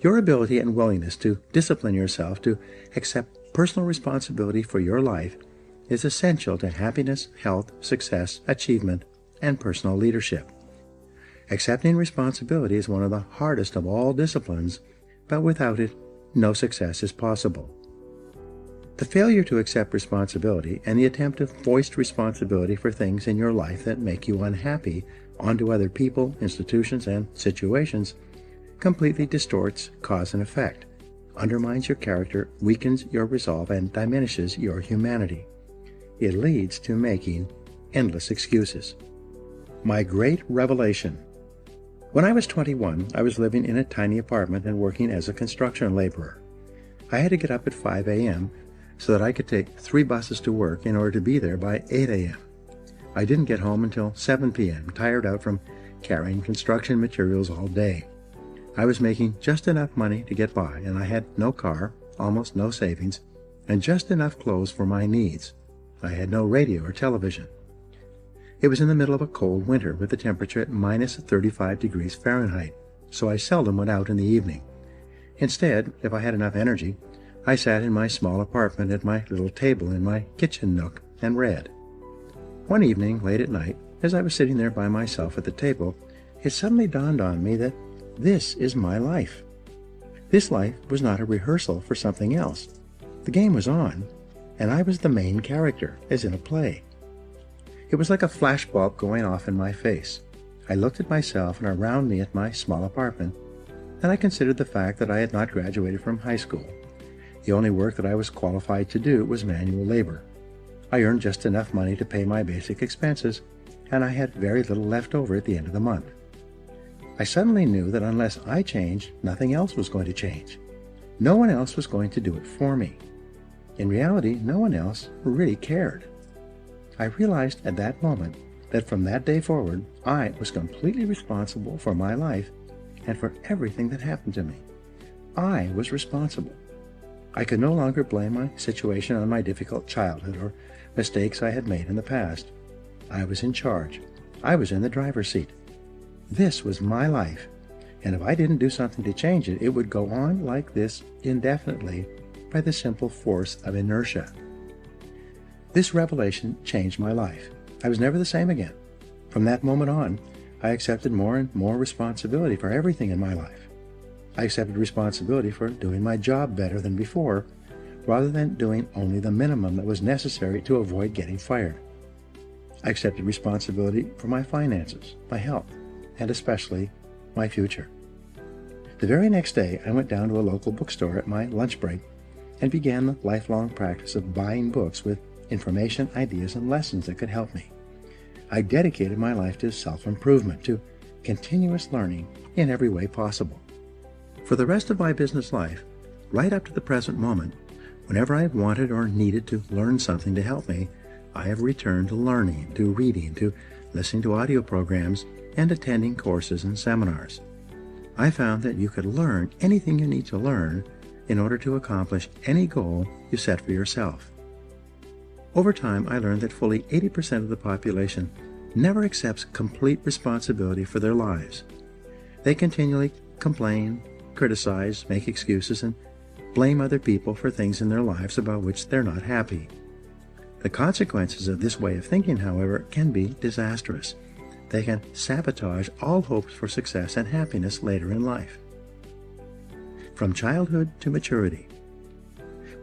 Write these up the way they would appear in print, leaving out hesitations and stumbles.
Your ability and willingness to discipline yourself to accept personal responsibility for your life is essential to happiness, health, success, achievement, and personal leadership. Accepting responsibility is one of the hardest of all disciplines, but without it, no success is possible. The failure to accept responsibility and the attempt to foist responsibility for things in your life that make you unhappy onto other people, institutions, and situations completely distorts cause and effect, undermines your character, weakens your resolve, and diminishes your humanity. It leads to making endless excuses. My great revelation. When I was 21, I was living in a tiny apartment and working as a construction laborer. I had to get up at 5 a.m. so that I could take 3 buses to work in order to be there by 8 a.m. I didn't get home until 7 p.m., tired out from carrying construction materials all day. I was making just enough money to get by, and I had no car, almost no savings, and just enough clothes for my needs. I had no radio or television. It was in the middle of a cold winter with the temperature at minus 35 degrees Fahrenheit, so I seldom went out in the evening. Instead, if I had enough energy, I sat in my small apartment at my little table in my kitchen nook and read. One evening, late at night, as I was sitting there by myself at the table, it suddenly dawned on me that this is my life. This life was not a rehearsal for something else. The game was on, and I was the main character, as in a play. It was like a flashbulb going off in my face. I looked at myself and around me at my small apartment, and I considered the fact that I had not graduated from high school. The only work that I was qualified to do was manual labor. I earned just enough money to pay my basic expenses, and I had very little left over at the end of the month. I suddenly knew that unless I changed, nothing else was going to change. No one else was going to do it for me. In reality, no one else really cared. I realized at that moment that from that day forward, I was completely responsible for my life and for everything that happened to me. I was responsible. I could no longer blame my situation on my difficult childhood or mistakes I had made in the past. I was in charge. I was in the driver's seat. This was my life, and if I didn't do something to change it, it would go on like this indefinitely by the simple force of inertia. This revelation changed my life. I was never the same again. From that moment on, I accepted more and more responsibility for everything in my life. I accepted responsibility for doing my job better than before, rather than doing only the minimum that was necessary to avoid getting fired. I accepted responsibility for my finances, my health, and especially my future. The very next day, I went down to a local bookstore at my lunch break and began the lifelong practice of buying books with information, ideas, and lessons that could help me. I dedicated my life to self-improvement, to continuous learning in every way possible. For the rest of my business life, right up to the present moment, whenever I have wanted or needed to learn something to help me, I have returned to learning, to reading, to listening to audio programs, and attending courses and seminars. I found that you could learn anything you need to learn in order to accomplish any goal you set for yourself. Over time, I learned that fully 80% of the population never accepts complete responsibility for their lives. They continually complain, criticize, make excuses, and blame other people for things in their lives about which they're not happy. The consequences of this way of thinking, however, can be disastrous. They can sabotage all hopes for success and happiness later in life. From childhood to maturity.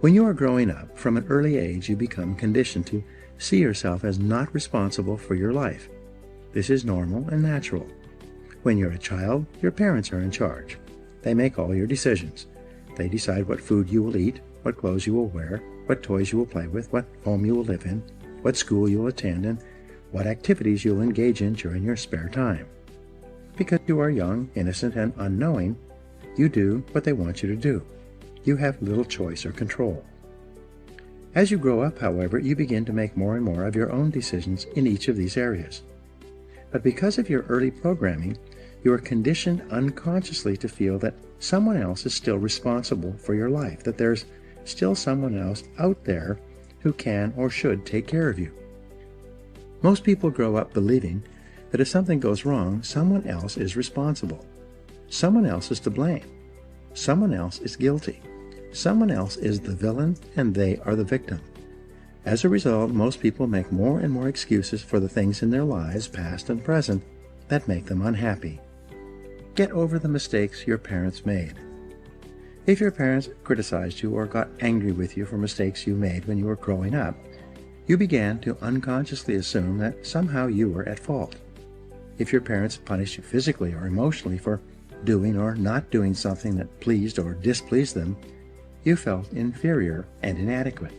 When you are growing up, from an early age you become conditioned to see yourself as not responsible for your life. This is normal and natural. When you're a child, your parents are in charge. They make all your decisions. They decide what food you will eat, what clothes you will wear, what toys you will play with, what home you will live in, what school you will attend, and what activities you'll engage in during your spare time. Because you are young, innocent, and unknowing, you do what they want you to do. You have little choice or control. As you grow up, however, you begin to make more and more of your own decisions in each of these areas. But because of your early programming, you are conditioned unconsciously to feel that someone else is still responsible for your life, that there's still someone else out there who can or should take care of you. Most people grow up believing that if something goes wrong, someone else is responsible. Someone else is to blame. Someone else is guilty. Someone else is the villain and they are the victim. As a result, most people make more and more excuses for the things in their lives, past and present, that make them unhappy. Get over the mistakes your parents made. If your parents criticized you or got angry with you for mistakes you made when you were growing up, you began to unconsciously assume that somehow you were at fault. If your parents punished you physically or emotionally for doing or not doing something that pleased or displeased them, you felt inferior and inadequate.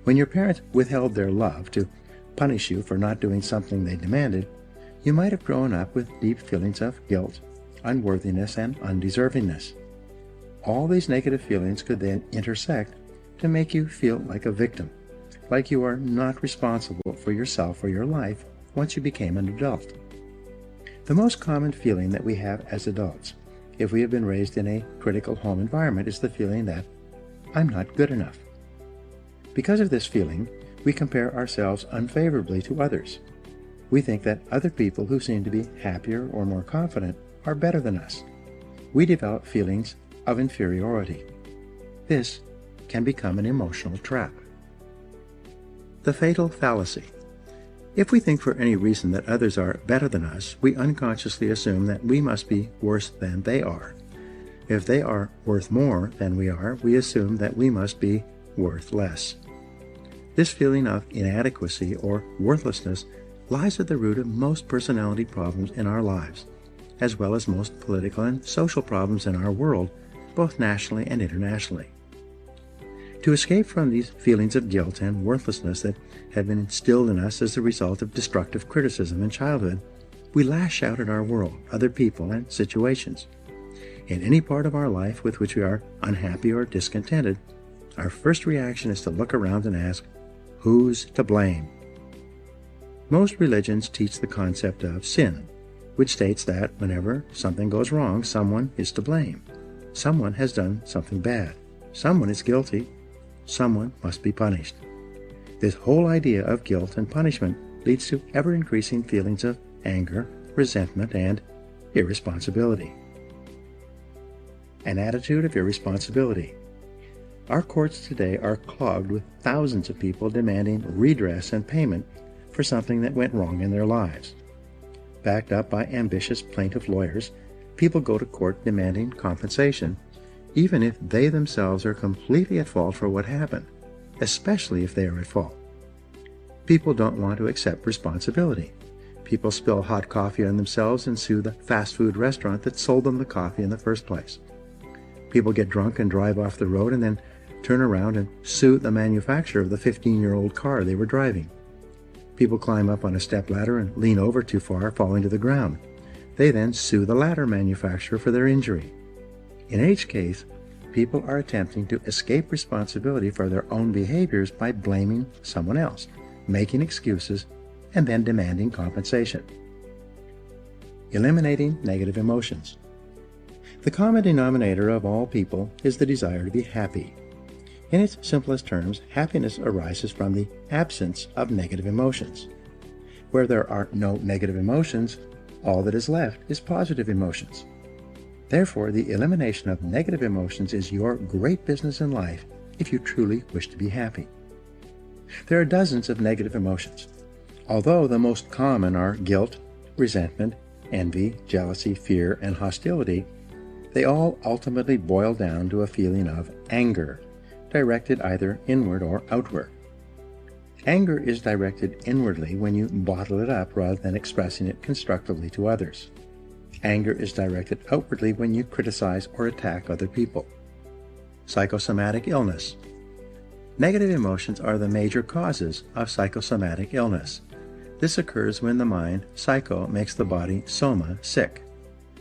When your parents withheld their love to punish you for not doing something they demanded, you might have grown up with deep feelings of guilt, unworthiness, and undeservingness. All these negative feelings could then intersect to make you feel like a victim, like you are not responsible for yourself or your life once you became an adult. The most common feeling that we have as adults, if we have been raised in a critical home environment, is the feeling that I'm not good enough. Because of this feeling, we compare ourselves unfavorably to others. We think that other people who seem to be happier or more confident are better than us. We develop feelings of inferiority. This can become an emotional trap. The fatal fallacy. If we think for any reason that others are better than us, we unconsciously assume that we must be worse than they are. If they are worth more than we are, we assume that we must be worth less. This feeling of inadequacy or worthlessness lies at the root of most personality problems in our lives, as well as most political and social problems in our world, both nationally and internationally. To escape from these feelings of guilt and worthlessness that have been instilled in us as a result of destructive criticism in childhood, we lash out at our world, other people, and situations. In any part of our life with which we are unhappy or discontented, our first reaction is to look around and ask, who's to blame? Most religions teach the concept of sin, which states that whenever something goes wrong, someone is to blame. Someone has done something bad. Someone is guilty. Someone must be punished. This whole idea of guilt and punishment leads to ever-increasing feelings of anger, resentment, and irresponsibility. An attitude of irresponsibility. Our courts today are clogged with thousands of people demanding redress and payment for something that went wrong in their lives. Backed up by ambitious plaintiff lawyers, people go to court demanding compensation, even if they themselves are completely at fault for what happened, especially if they are at fault. People don't want to accept responsibility. People spill hot coffee on themselves and sue the fast food restaurant that sold them the coffee in the first place. People get drunk and drive off the road and then turn around and sue the manufacturer of the 15-year-old car they were driving. People climb up on a stepladder and lean over too far, falling to the ground. They then sue the ladder manufacturer for their injury. In each case, people are attempting to escape responsibility for their own behaviors by blaming someone else, making excuses, and then demanding compensation. Eliminating negative emotions. The common denominator of all people is the desire to be happy. In its simplest terms, happiness arises from the absence of negative emotions. Where there are no negative emotions, all that is left is positive emotions. Therefore, the elimination of negative emotions is your great business in life if you truly wish to be happy. There are dozens of negative emotions. Although the most common are guilt, resentment, envy, jealousy, fear, and hostility, they all ultimately boil down to a feeling of anger, directed either inward or outward. Anger is directed inwardly when you bottle it up rather than expressing it constructively to others. Anger is directed outwardly when you criticize or attack other people. Psychosomatic illness. Negative emotions are the major causes of psychosomatic illness. This occurs when the mind, psycho, makes the body, soma, sick.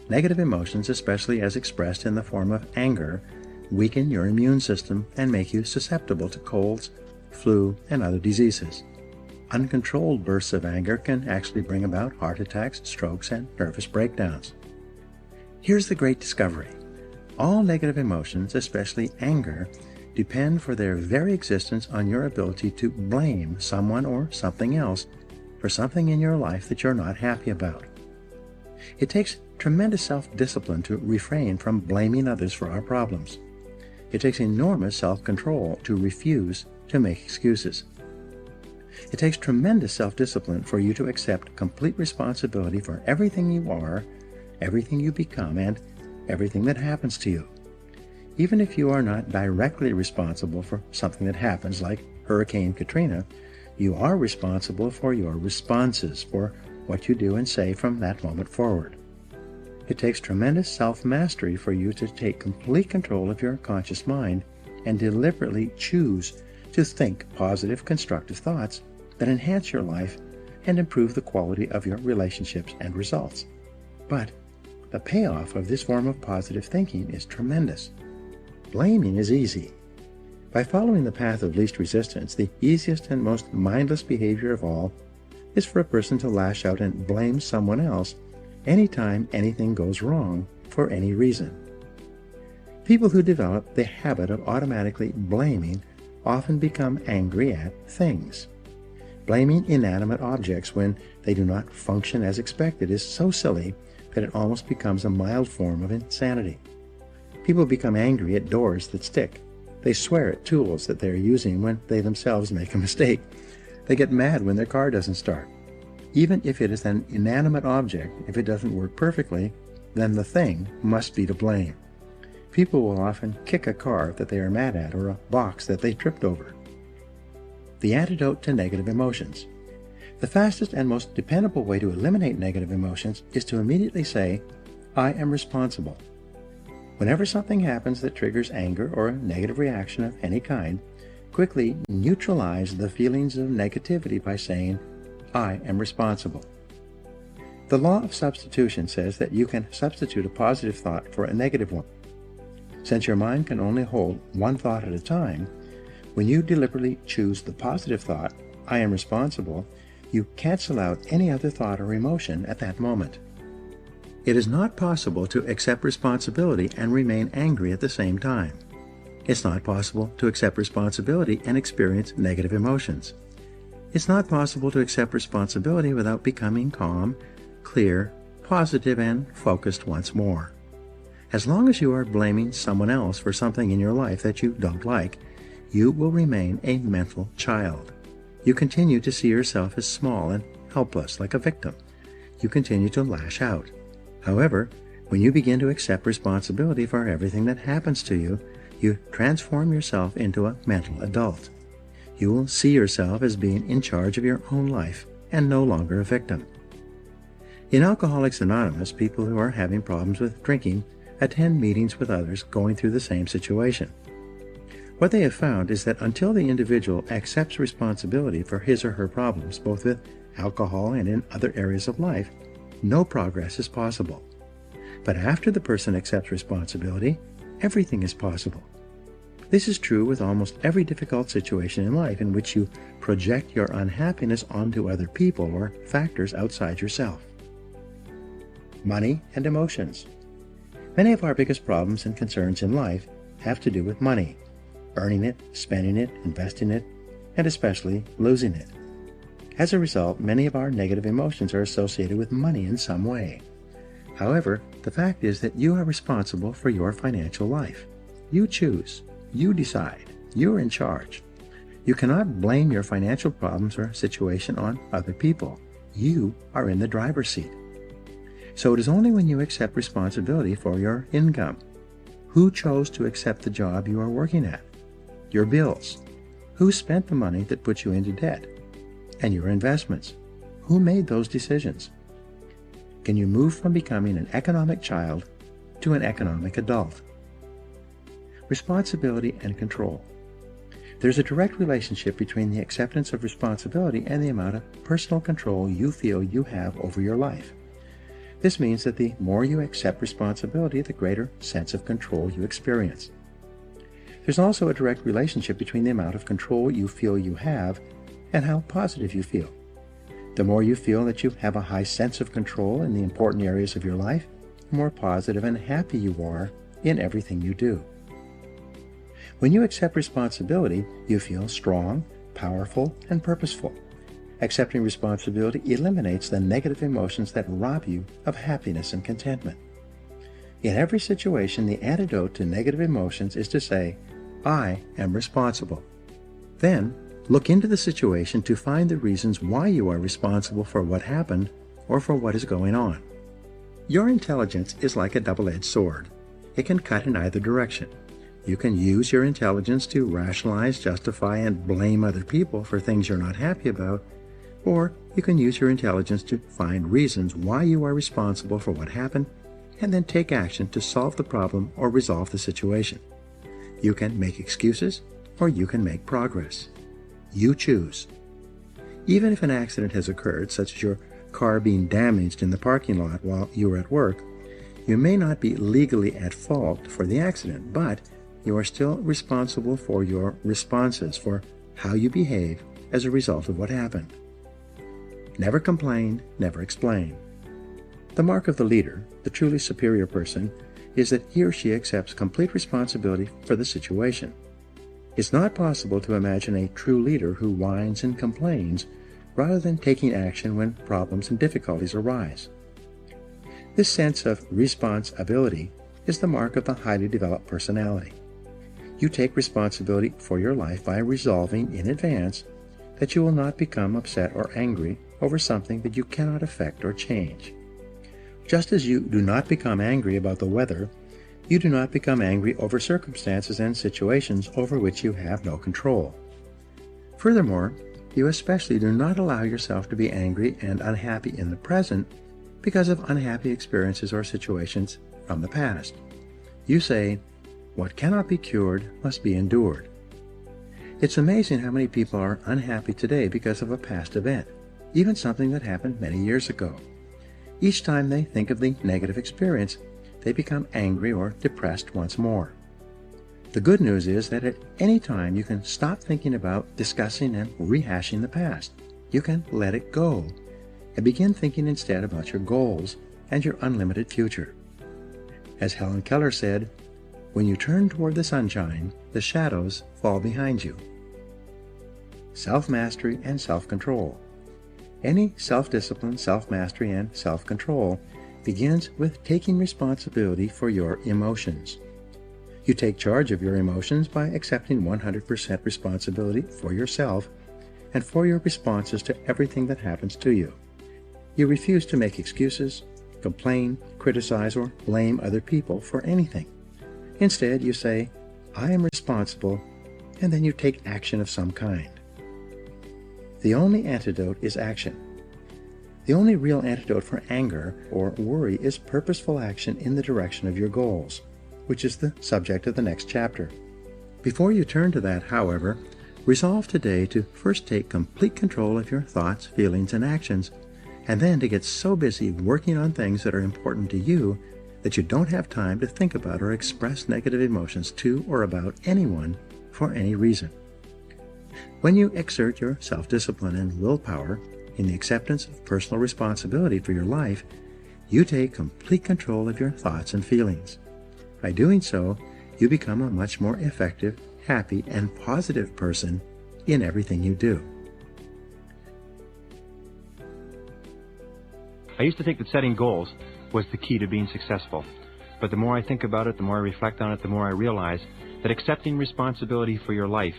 Negative emotions, especially as expressed in the form of anger, weaken your immune system and make you susceptible to colds, flu, and other diseases. Uncontrolled bursts of anger can actually bring about heart attacks, strokes, and nervous breakdowns. Here's the great discovery. All negative emotions, especially anger, depend for their very existence on your ability to blame someone or something else for something in your life that you're not happy about. It takes tremendous self-discipline to refrain from blaming others for our problems. It takes enormous self-control to refuse to make excuses. It takes tremendous self-discipline for you to accept complete responsibility for everything you are, everything you become, and everything that happens to you. Even if you are not directly responsible for something that happens, like Hurricane Katrina, you are responsible for your responses, for what you do and say from that moment forward. It takes tremendous self-mastery for you to take complete control of your conscious mind and deliberately choose to think positive, constructive thoughts that enhance your life and improve the quality of your relationships and results. But the payoff of this form of positive thinking is tremendous. Blaming is easy. By following the path of least resistance, the easiest and most mindless behavior of all is for a person to lash out and blame someone else anytime anything goes wrong for any reason. People who develop the habit of automatically blaming often become angry at things. Blaming inanimate objects when they do not function as expected is so silly that it almost becomes a mild form of insanity. People become angry at doors that stick. They swear at tools that they are using when they themselves make a mistake. They get mad when their car doesn't start. Even if it is an inanimate object, if it doesn't work perfectly, then the thing must be to blame. People will often kick a car that they are mad at or a box that they tripped over. The antidote to negative emotions. The fastest and most dependable way to eliminate negative emotions is to immediately say, "I am responsible." Whenever something happens that triggers anger or a negative reaction of any kind, quickly neutralize the feelings of negativity by saying, "I am responsible." The law of substitution says that you can substitute a positive thought for a negative one. Since your mind can only hold one thought at a time, when you deliberately choose the positive thought, "I am responsible," you cancel out any other thought or emotion at that moment. It is not possible to accept responsibility and remain angry at the same time. It's not possible to accept responsibility and experience negative emotions. It's not possible to accept responsibility without becoming calm, clear, positive, and focused once more. As long as you are blaming someone else for something in your life that you don't like, you will remain a mental child. You continue to see yourself as small and helpless, like a victim. You continue to lash out. However, when you begin to accept responsibility for everything that happens to you, you transform yourself into a mental adult. You will see yourself as being in charge of your own life and no longer a victim. In Alcoholics Anonymous, people who are having problems with drinking attend meetings with others going through the same situation. What they have found is that until the individual accepts responsibility for his or her problems, both with alcohol and in other areas of life, no progress is possible. But after the person accepts responsibility, everything is possible. This is true with almost every difficult situation in life in which you project your unhappiness onto other people or factors outside yourself. Money and emotions. Many of our biggest problems and concerns in life have to do with money, earning it, spending it, investing it, and especially losing it. As a result, many of our negative emotions are associated with money in some way. However, the fact is that you are responsible for your financial life. You choose. You decide. You are in charge. You cannot blame your financial problems or situation on other people. You are in the driver's seat. So it is only when you accept responsibility for your income. Who chose to accept the job you are working at? Your bills. Who spent the money that put you into debt? And your investments. Who made those decisions? Can you move from becoming an economic child to an economic adult? Responsibility and control. There's a direct relationship between the acceptance of responsibility and the amount of personal control you feel you have over your life. This means that the more you accept responsibility, the greater sense of control you experience. There's also a direct relationship between the amount of control you feel you have and how positive you feel. The more you feel that you have a high sense of control in the important areas of your life, the more positive and happy you are in everything you do. When you accept responsibility, you feel strong, powerful, and purposeful. Accepting responsibility eliminates the negative emotions that rob you of happiness and contentment. In every situation, the antidote to negative emotions is to say, I am responsible. Then, look into the situation to find the reasons why you are responsible for what happened or for what is going on. Your intelligence is like a double-edged sword. It can cut in either direction. You can use your intelligence to rationalize, justify, and blame other people for things you're not happy about, or you can use your intelligence to find reasons why you are responsible for what happened and then take action to solve the problem or resolve the situation. You can make excuses or you can make progress. You choose. Even if an accident has occurred, such as your car being damaged in the parking lot while you were at work, you may not be legally at fault for the accident, but you are still responsible for your responses, for how you behave as a result of what happened. Never complain, never explain. The mark of the leader, the truly superior person, is that he or she accepts complete responsibility for the situation. It's not possible to imagine a true leader who whines and complains rather than taking action when problems and difficulties arise. This sense of responsibility is the mark of the highly developed personality. You take responsibility for your life by resolving in advance that you will not become upset or angry over something that you cannot affect or change. Just as you do not become angry about the weather, you do not become angry over circumstances and situations over which you have no control. Furthermore, you especially do not allow yourself to be angry and unhappy in the present because of unhappy experiences or situations from the past. You say, what cannot be cured must be endured. It's amazing how many people are unhappy today because of a past event, even something that happened many years ago. Each time they think of the negative experience, they become angry or depressed once more. The good news is that at any time you can stop thinking about discussing and rehashing the past. You can let it go and begin thinking instead about your goals and your unlimited future. As Helen Keller said, when you turn toward the sunshine, the shadows fall behind you. Self-mastery and self-control. Any self-discipline, self-mastery, and self-control begins with taking responsibility for your emotions. You take charge of your emotions by accepting 100% responsibility for yourself and for your responses to everything that happens to you. You refuse to make excuses, complain, criticize, or blame other people for anything. Instead, you say, I am responsible, and then you take action of some kind. The only antidote is action. The only real antidote for anger or worry is purposeful action in the direction of your goals, which is the subject of the next chapter. Before you turn to that, however, resolve today to first take complete control of your thoughts, feelings, and actions, and then to get so busy working on things that are important to you that you don't have time to think about or express negative emotions to or about anyone for any reason. When you exert your self-discipline and willpower in the acceptance of personal responsibility for your life, you take complete control of your thoughts and feelings. By doing so, you become a much more effective, happy, and positive person in everything you do. I used to think that setting goals was the key to being successful. But the more I think about it, the more I reflect on it, the more I realize that accepting responsibility for your life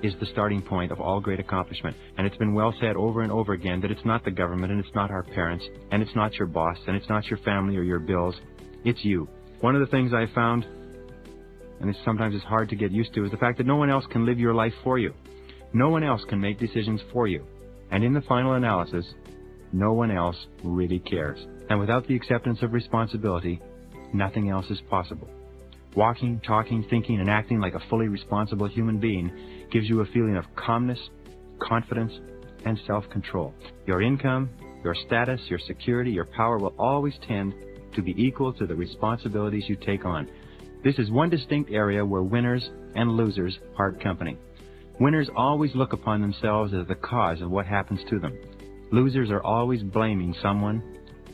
is the starting point of all great accomplishment. And it's been well said over and over again that it's not the government, and it's not our parents, and it's not your boss, and it's not your family or your bills. It's you. One of the things I found, and sometimes it's hard to get used to, is the fact that no one else can live your life for you. No one else can make decisions for you. And in the final analysis, no one else really cares. And without the acceptance of responsibility, nothing else is possible. Walking, talking, thinking, and acting like a fully responsible human being gives you a feeling of calmness, confidence, and self-control. Your income, your status, your security, your power will always tend to be equal to the responsibilities you take on. This is one distinct area where winners and losers part company. Winners always look upon themselves as the cause of what happens to them. Losers are always blaming someone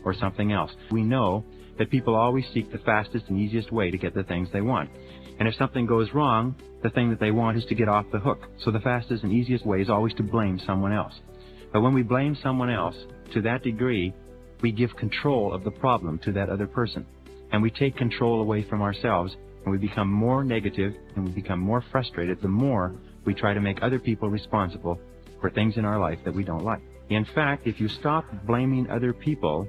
or something else. We know that people always seek the fastest and easiest way to get the things they want. And if something goes wrong, the thing that they want is to get off the hook. So the fastest and easiest way is always to blame someone else. But when we blame someone else, to that degree, we give control of the problem to that other person. And we take control away from ourselves, and we become more negative, and we become more frustrated the more we try to make other people responsible for things in our life that we don't like. In fact, if you stop blaming other people,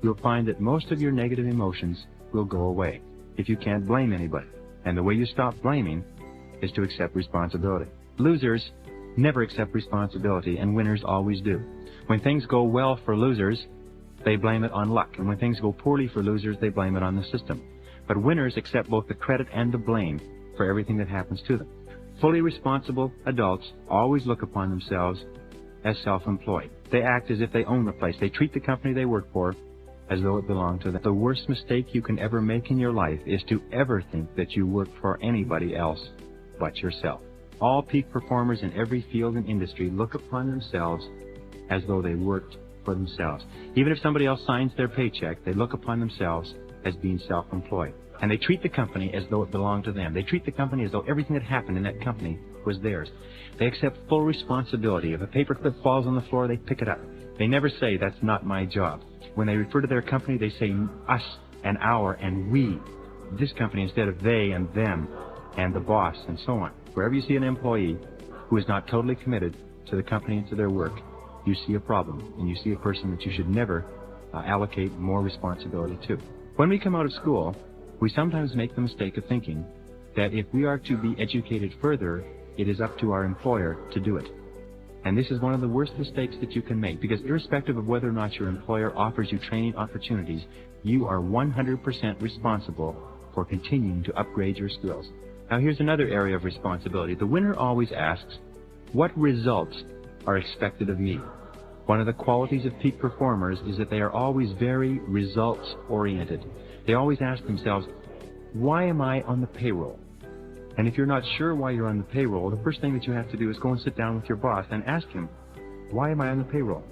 you'll find that most of your negative emotions will go away if you can't blame anybody. And the way you stop blaming is to accept responsibility. Losers never accept responsibility, and winners always do. When things go well for losers, they blame it on luck. And when things go poorly for losers, they blame it on the system. But winners accept both the credit and the blame for everything that happens to them. Fully responsible adults always look upon themselves as self-employed. They act as if they own the place. They treat the company they work for as though it belonged to them. The worst mistake you can ever make in your life is to ever think that you work for anybody else but yourself. All peak performers in every field and industry look upon themselves as though they worked for themselves. Even if somebody else signs their paycheck, they look upon themselves as being self-employed. And they treat the company as though it belonged to them. They treat the company as though everything that happened in that company was theirs. They accept full responsibility. If a paperclip falls on the floor, they pick it up. They never say, "That's not my job." When they refer to their company, they say us and our and we. This company instead of they and them and the boss and so on. Wherever you see an employee who is not totally committed to the company and to their work, you see a problem, and you see a person that you should never allocate more responsibility to. When we come out of school, we sometimes make the mistake of thinking that if we are to be educated further, it is up to our employer to do it. And this is one of the worst mistakes that you can make, because irrespective of whether or not your employer offers you training opportunities, you are 100% responsible for continuing to upgrade your skills. Now here's another area of responsibility. The winner always asks, what results are expected of me? One of the qualities of peak performers is that they are always very results-oriented. They always ask themselves, why am I on the payroll? And if you're not sure why you're on the payroll, the first thing that you have to do is go and sit down with your boss and ask him, why am I on the payroll?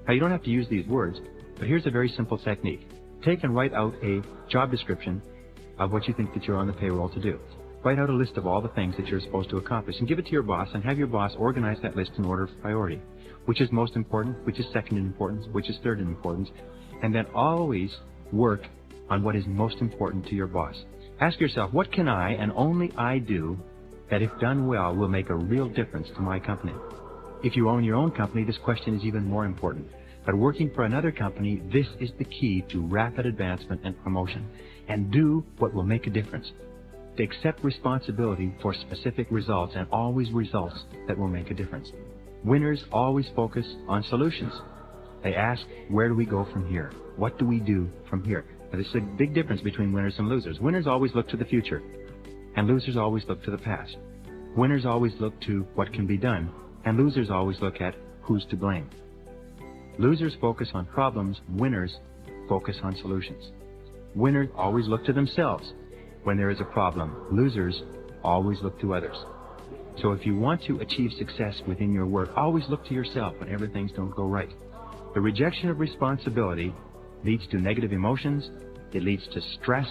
Now, you don't have to use these words, but here's a very simple technique. Take and write out a job description of what you think that you're on the payroll to do. Write out a list of all the things that you're supposed to accomplish and give it to your boss, and have your boss organize that list in order of priority. Which is most important, which is second in importance, which is third in importance, and then always work on what is most important to your boss. Ask yourself, what can I and only I do that, if done well, will make a real difference to my company? If you own your own company, this question is even more important. But working for another company, this is the key to rapid advancement and promotion. And do what will make a difference. To accept responsibility for specific results, and always results that will make a difference. Winners always focus on solutions. They ask, where do we go from here? What do we do from here? Now, this is a big difference between winners and losers. Winners always look to the future, and losers always look to the past. Winners always look to what can be done, and losers always look at who's to blame. Losers focus on problems, winners focus on solutions. Winners always look to themselves when there is a problem. Losers always look to others. So if you want to achieve success within your work, always look to yourself whenever things don't go right. The rejection of responsibility leads to negative emotions, it leads to stress,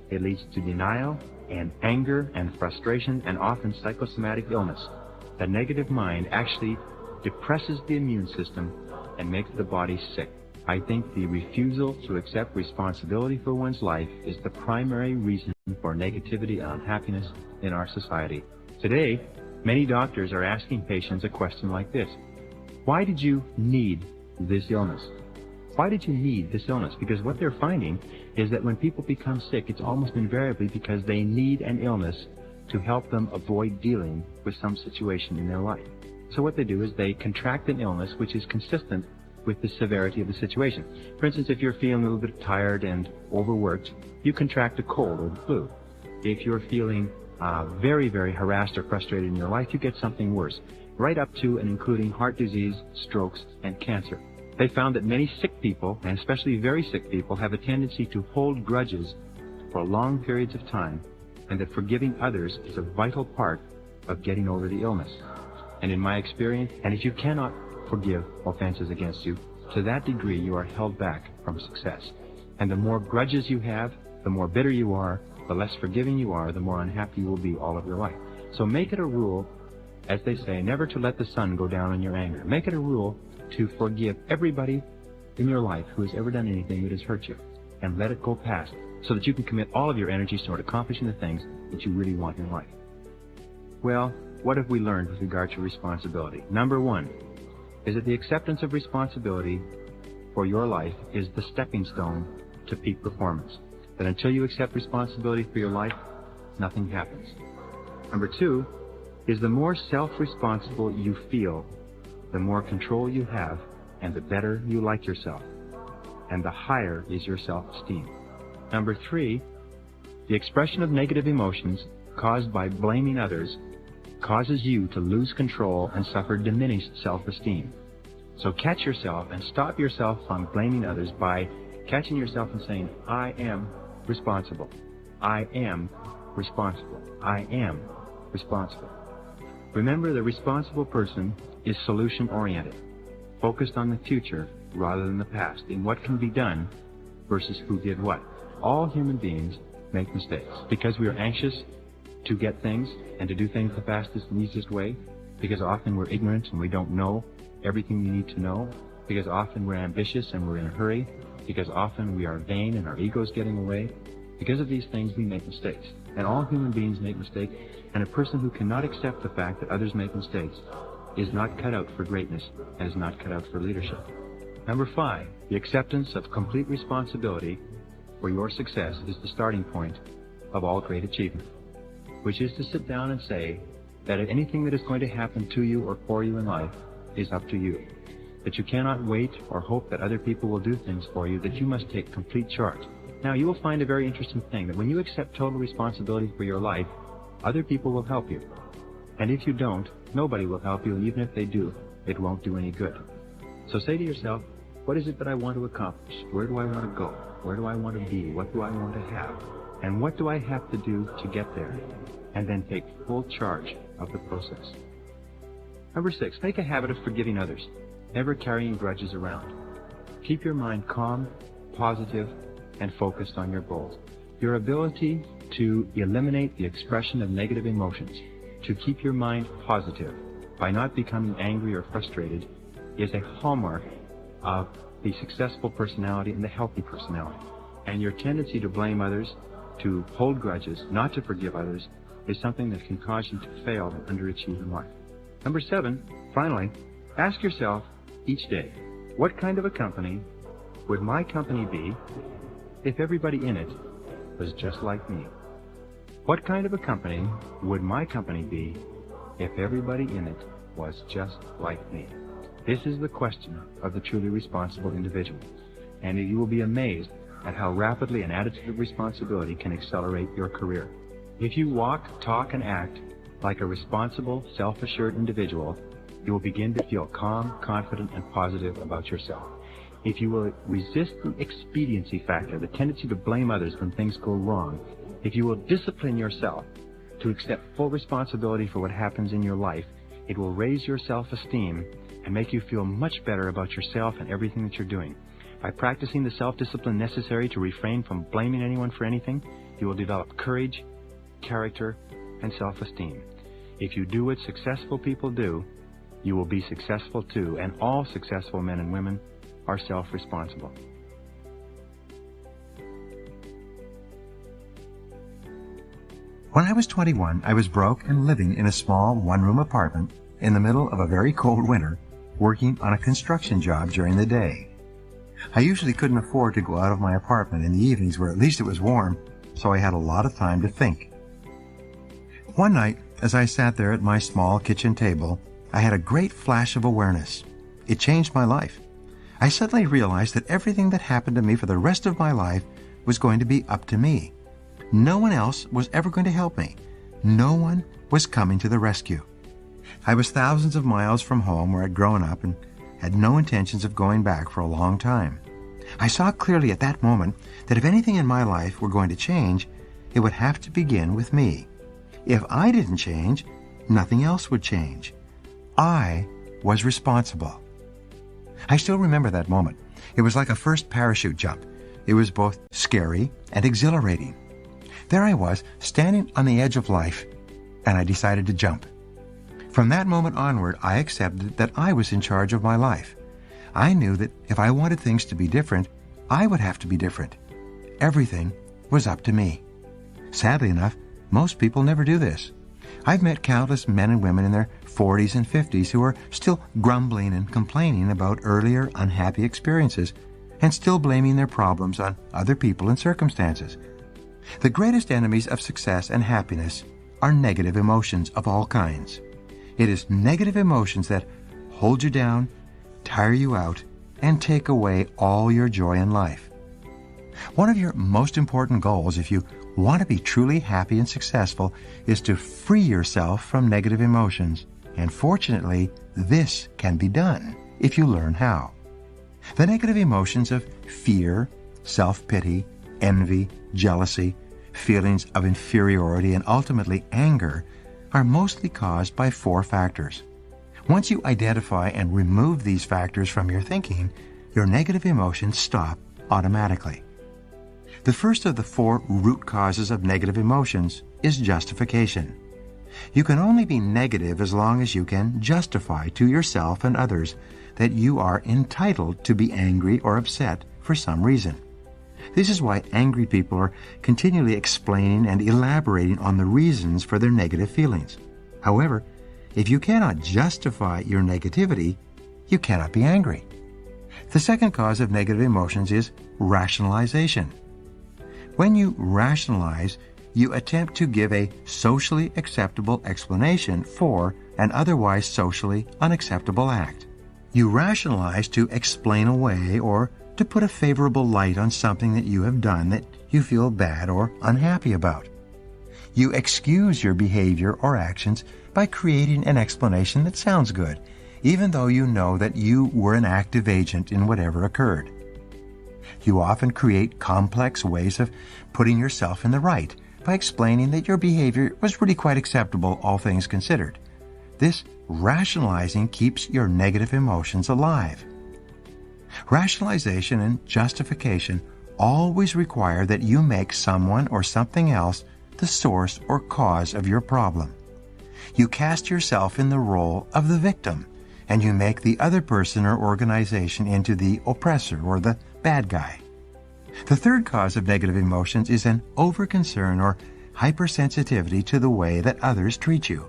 it leads to denial and anger and frustration, and often psychosomatic illness. The negative mind actually depresses the immune system and makes the body sick. I think the refusal to accept responsibility for one's life is the primary reason for negativity and unhappiness in our society. Today, many doctors are asking patients a question like this: why did you need this illness? Why did you need this illness? Because what they're finding is that when people become sick, it's almost invariably because they need an illness to help them avoid dealing with some situation in their life. So what they do is they contract an illness which is consistent with the severity of the situation. For instance, if you're feeling a little bit tired and overworked, you contract a cold or the flu. If you're feeling very, very harassed or frustrated in your life, you get something worse, right up to and including heart disease, strokes, and cancer. They found that many sick people, and especially very sick people, have a tendency to hold grudges for long periods of time, and that forgiving others is a vital part of getting over the illness. And in my experience, and if you cannot forgive offenses against you, to that degree you are held back from success. And the more grudges you have, the more bitter you are, the less forgiving you are, the more unhappy you will be all of your life. So make it a rule, as they say, never to let the sun go down in your anger. Make it a rule to forgive everybody in your life who has ever done anything that has hurt you, and let it go past, so that you can commit all of your energies toward accomplishing the things that you really want in life. Well, what have we learned with regard to responsibility? Number one is that the acceptance of responsibility for your life is the stepping stone to peak performance. That until you accept responsibility for your life, nothing happens. Number two is the more self-responsible you feel, the more control you have, and the better you like yourself, and the higher is your self-esteem. Number three, the expression of negative emotions caused by blaming others causes you to lose control and suffer diminished self-esteem. So catch yourself and stop yourself from blaming others by catching yourself and saying, I am responsible. I am responsible. I am responsible. Remember, the responsible person is solution-oriented, focused on the future rather than the past, in what can be done versus who did what. All human beings make mistakes because we are anxious to get things and to do things the fastest and easiest way, because often we're ignorant and we don't know everything we need to know, because often we're ambitious and we're in a hurry, because often we are vain and our ego's getting away. Because of these things, we make mistakes. And all human beings make mistakes, and a person who cannot accept the fact that others make mistakes is not cut out for greatness and is not cut out for leadership. Number five, the acceptance of complete responsibility for your success is the starting point of all great achievement, which is to sit down and say that anything that is going to happen to you or for you in life is up to you, that you cannot wait or hope that other people will do things for you, that you must take complete charge. Now, you will find a very interesting thing, that when you accept total responsibility for your life, other people will help you. And if you don't, nobody will help you, and even if they do, it won't do any good. So say to yourself, what is it that I want to accomplish? Where do I want to go? Where do I want to be? What do I want to have? And what do I have to do to get there? And then take full charge of the process. Number six, make a habit of forgiving others, never carrying grudges around. Keep your mind calm, positive, and focused on your goals. Your ability to eliminate the expression of negative emotions, to keep your mind positive by not becoming angry or frustrated, is a hallmark of the successful personality and the healthy personality. And your tendency to blame others, to hold grudges, not to forgive others, is something that can cause you to fail and underachieve in life. Number seven, finally, ask yourself each day, what kind of a company would my company be if everybody in it was just like me? What kind of a company would my company be if everybody in it was just like me? This is the question of the truly responsible individual, and you will be amazed at how rapidly an attitude of responsibility can accelerate your career. If you walk, talk, and act like a responsible, self-assured individual, you will begin to feel calm, confident, and positive about yourself. If you will resist the expediency factor, the tendency to blame others when things go wrong, if you will discipline yourself to accept full responsibility for what happens in your life, it will raise your self-esteem and make you feel much better about yourself and everything that you're doing. By practicing the self-discipline necessary to refrain from blaming anyone for anything, you will develop courage, character, and self-esteem. If you do what successful people do, you will be successful too, and all successful men and women are self-responsible. When I was 21, I was broke and living in a small one-room apartment in the middle of a very cold winter, working on a construction job during the day. I usually couldn't afford to go out of my apartment in the evenings where at least it was warm, so I had a lot of time to think. One night, as I sat there at my small kitchen table, I had a great flash of awareness. It changed my life. I suddenly realized that everything that happened to me for the rest of my life was going to be up to me. No one else was ever going to help me. No one was coming to the rescue. I was thousands of miles from home where I'd grown up and had no intentions of going back for a long time. I saw clearly at that moment that if anything in my life were going to change, it would have to begin with me. If I didn't change, nothing else would change. I was responsible. I still remember that moment. It was like a first parachute jump. It was both scary and exhilarating. There I was, standing on the edge of life, and I decided to jump. From that moment onward, I accepted that I was in charge of my life. I knew that if I wanted things to be different, I would have to be different. Everything was up to me. Sadly enough, most people never do this. I've met countless men and women in their 40s and 50s who are still grumbling and complaining about earlier unhappy experiences and still blaming their problems on other people and circumstances. The greatest enemies of success and happiness are negative emotions of all kinds. It is negative emotions that hold you down, tire you out, and take away all your joy in life. One of your most important goals, if you want to be truly happy and successful, is to free yourself from negative emotions. And fortunately, this can be done if you learn how. The negative emotions of fear, self-pity, envy, jealousy, feelings of inferiority, and ultimately anger are mostly caused by 4 factors. Once you identify and remove these factors from your thinking, your negative emotions stop automatically. The first of the 4 root causes of negative emotions is justification. You can only be negative as long as you can justify to yourself and others that you are entitled to be angry or upset for some reason. This is why angry people are continually explaining and elaborating on the reasons for their negative feelings. However, if you cannot justify your negativity, you cannot be angry. The second cause of negative emotions is rationalization. When you rationalize, you attempt to give a socially acceptable explanation for an otherwise socially unacceptable act. You rationalize to explain away or to put a favorable light on something that you have done that you feel bad or unhappy about. You excuse your behavior or actions by creating an explanation that sounds good, even though you know that you were an active agent in whatever occurred. You often create complex ways of putting yourself in the right by explaining that your behavior was really quite acceptable, all things considered. This rationalizing keeps your negative emotions alive. Rationalization and justification always require that you make someone or something else the source or cause of your problem. You cast yourself in the role of the victim, and you make the other person or organization into the oppressor or the bad guy. The third cause of negative emotions is an overconcern or hypersensitivity to the way that others treat you.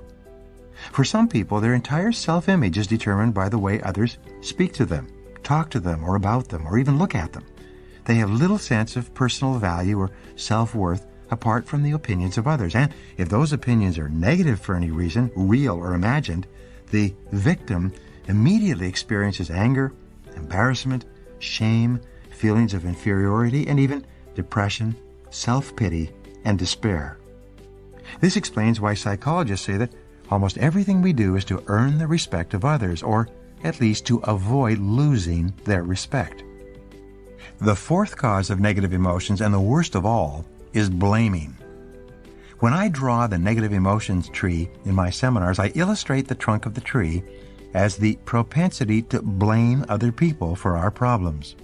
For some people, their entire self-image is determined by the way others speak to them, talk to them, or about them, or even look at them. They have little sense of personal value or self-worth apart from the opinions of others. And if those opinions are negative for any reason, real or imagined, the victim immediately experiences anger, embarrassment, shame, feelings of inferiority, and even depression, self-pity, and despair. This explains why psychologists say that almost everything we do is to earn the respect of others, or at least to avoid losing their respect. The fourth cause of negative emotions, and the worst of all, is blaming. When I draw the negative emotions tree in my seminars, I illustrate the trunk of the tree as the propensity to blame other people for our problems.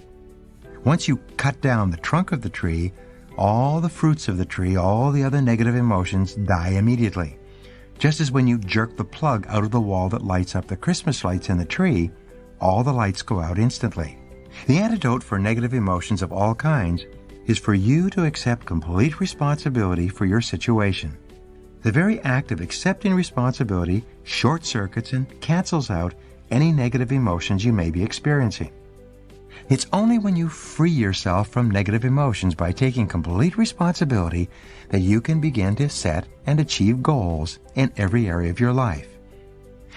Once you cut down the trunk of the tree, all the fruits of the tree, all the other negative emotions die immediately. Just as when you jerk the plug out of the wall that lights up the Christmas lights in the tree, all the lights go out instantly. The antidote for negative emotions of all kinds is for you to accept complete responsibility for your situation. The very act of accepting responsibility short-circuits and cancels out any negative emotions you may be experiencing. It's only when you free yourself from negative emotions by taking complete responsibility that you can begin to set and achieve goals in every area of your life.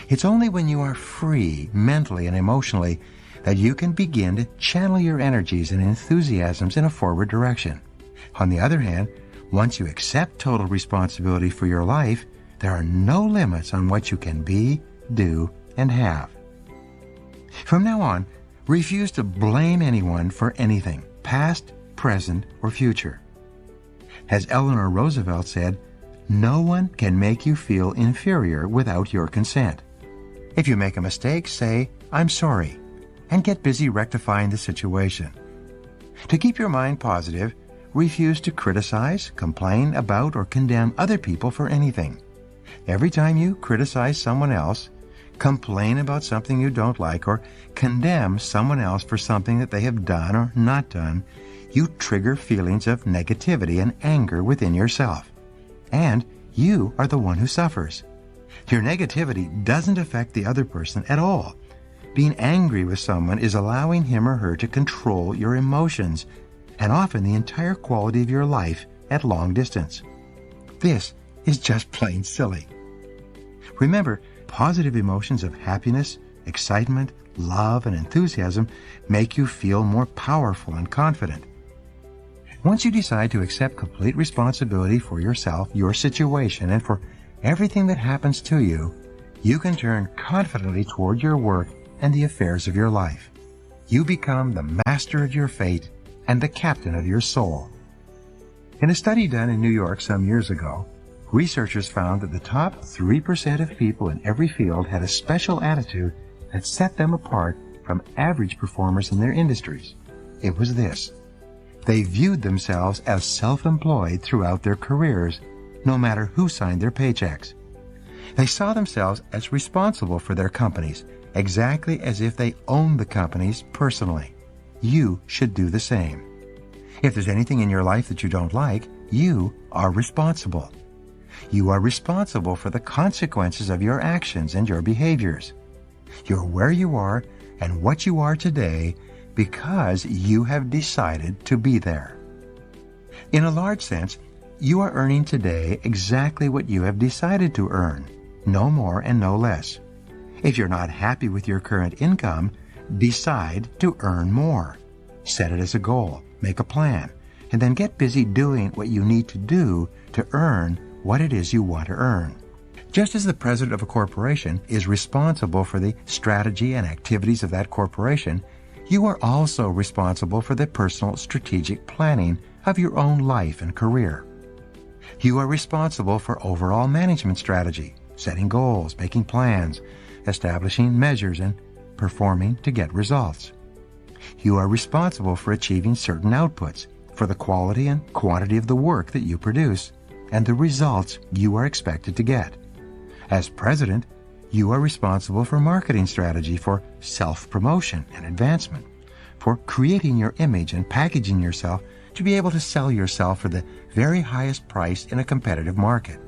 It's only when you are free mentally and emotionally that you can begin to channel your energies and enthusiasms in a forward direction. On the other hand, once you accept total responsibility for your life, there are no limits on what you can be, do, and have. From now on, refuse to blame anyone for anything, past, present, or future. As Eleanor Roosevelt said, no one can make you feel inferior without your consent. If you make a mistake, say, "I'm sorry," and get busy rectifying the situation. To keep your mind positive, refuse to criticize, complain about, or condemn other people for anything. Every time you criticize someone else, complain about something you don't like, or condemn someone else for something that they have done or not done, you trigger feelings of negativity and anger within yourself. And you are the one who suffers. Your negativity doesn't affect the other person at all. Being angry with someone is allowing him or her to control your emotions, and often the entire quality of your life at long distance. This is just plain silly. Remember, positive emotions of happiness, excitement, love, and enthusiasm make you feel more powerful and confident. Once you decide to accept complete responsibility for yourself, your situation, and for everything that happens to you, you can turn confidently toward your work and the affairs of your life. You become the master of your fate and the captain of your soul. In a study done in New York some years ago, researchers found that the top 3% of people in every field had a special attitude that set them apart from average performers in their industries. It was this: they viewed themselves as self-employed throughout their careers, no matter who signed their paychecks. They saw themselves as responsible for their companies, exactly as if they owned the companies personally. You should do the same. If there's anything in your life that you don't like, you are responsible. You are responsible for the consequences of your actions and your behaviors. You're where you are and what you are today because you have decided to be there. In a large sense, you are earning today exactly what you have decided to earn, no more and no less. If you're not happy with your current income, decide to earn more. Set it as a goal, make a plan, and then get busy doing what you need to do to earn what it is you want to earn. Just as the president of a corporation is responsible for the strategy and activities of that corporation, you are also responsible for the personal strategic planning of your own life and career. You are responsible for overall management strategy, setting goals, making plans, establishing measures, and performing to get results. You are responsible for achieving certain outputs, for the quality and quantity of the work that you produce, and the results you are expected to get. As president, you are responsible for marketing strategy, for self-promotion and advancement, for creating your image and packaging yourself to be able to sell yourself for the very highest price in a competitive market.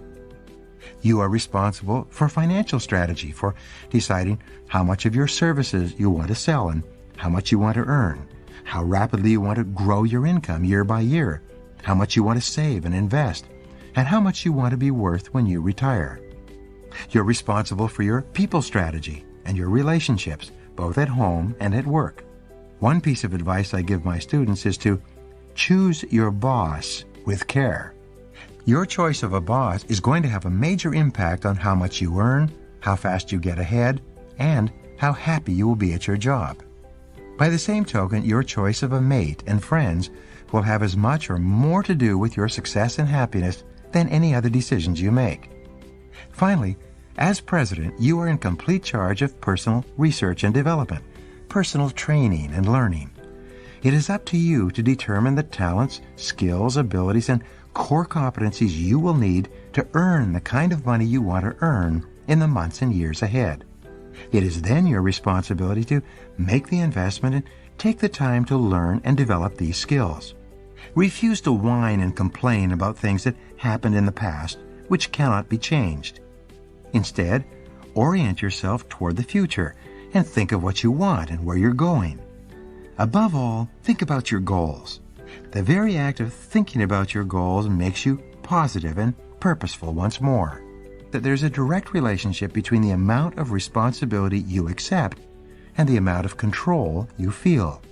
You are responsible for financial strategy, for deciding how much of your services you want to sell and how much you want to earn, how rapidly you want to grow your income year by year, how much you want to save and invest, and how much you want to be worth when you retire. You're responsible for your people strategy and your relationships, both at home and at work. One piece of advice I give my students is to choose your boss with care. Your choice of a boss is going to have a major impact on how much you earn, how fast you get ahead, and how happy you will be at your job. By the same token, your choice of a mate and friends will have as much or more to do with your success and happiness than any other decisions you make. Finally, as president, you are in complete charge of personal research and development, personal training and learning. It is up to you to determine the talents, skills, abilities, and core competencies you will need to earn the kind of money you want to earn in the months and years ahead. It is then your responsibility to make the investment and take the time to learn and develop these skills. Refuse to whine and complain about things that happened in the past, which cannot be changed. Instead, orient yourself toward the future and think of what you want and where you're going. Above all, think about your goals. The very act of thinking about your goals makes you positive and purposeful once more. That there's a direct relationship between the amount of responsibility you accept and the amount of control you feel.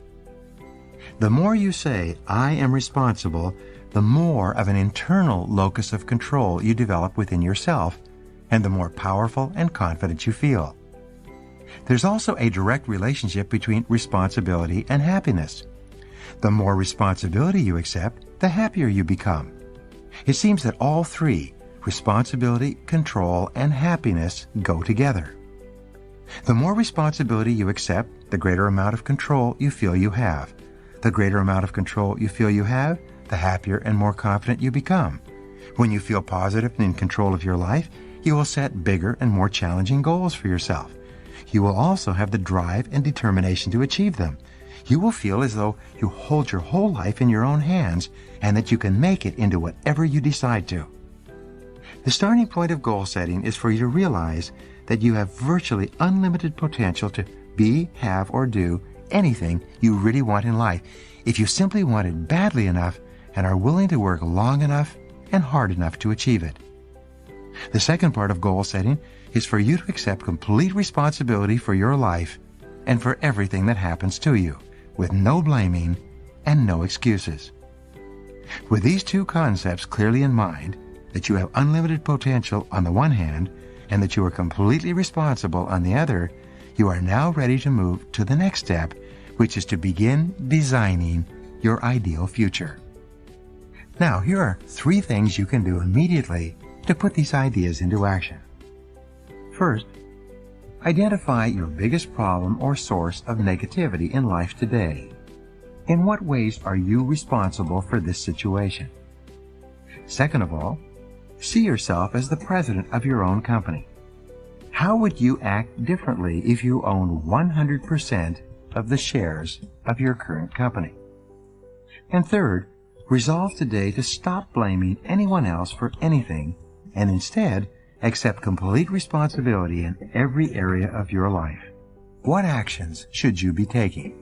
The more you say, "I am responsible," the more of an internal locus of control you develop within yourself, and the more powerful and confident you feel. There's also a direct relationship between responsibility and happiness. The more responsibility you accept, the happier you become. It seems that all three, responsibility, control, and happiness, go together. The more responsibility you accept, the greater amount of control you feel you have. The greater amount of control you feel you have, the happier and more confident you become. When you feel positive and in control of your life, you will set bigger and more challenging goals for yourself, You will also have the drive and determination to achieve them. You will feel as though you hold your whole life in your own hands and that you can make it into whatever you decide to. The starting point of goal setting is for you to realize that you have virtually unlimited potential to be, have, or do anything you really want in life if you simply want it badly enough and are willing to work long enough and hard enough to achieve it. The second part of goal setting is for you to accept complete responsibility for your life and for everything that happens to you, with no blaming and no excuses. With these two concepts clearly in mind, that you have unlimited potential on the one hand and that you are completely responsible on the other, you are now ready to move to the next step, which is to begin designing your ideal future. Now, here are 3 things you can do immediately to put these ideas into action. First, identify your biggest problem or source of negativity in life today. In what ways are you responsible for this situation? Second of all, see yourself as the president of your own company. How would you act differently if you owned 100% of the shares of your current company? And third, resolve today to stop blaming anyone else for anything and instead accept complete responsibility in every area of your life. What actions should you be taking?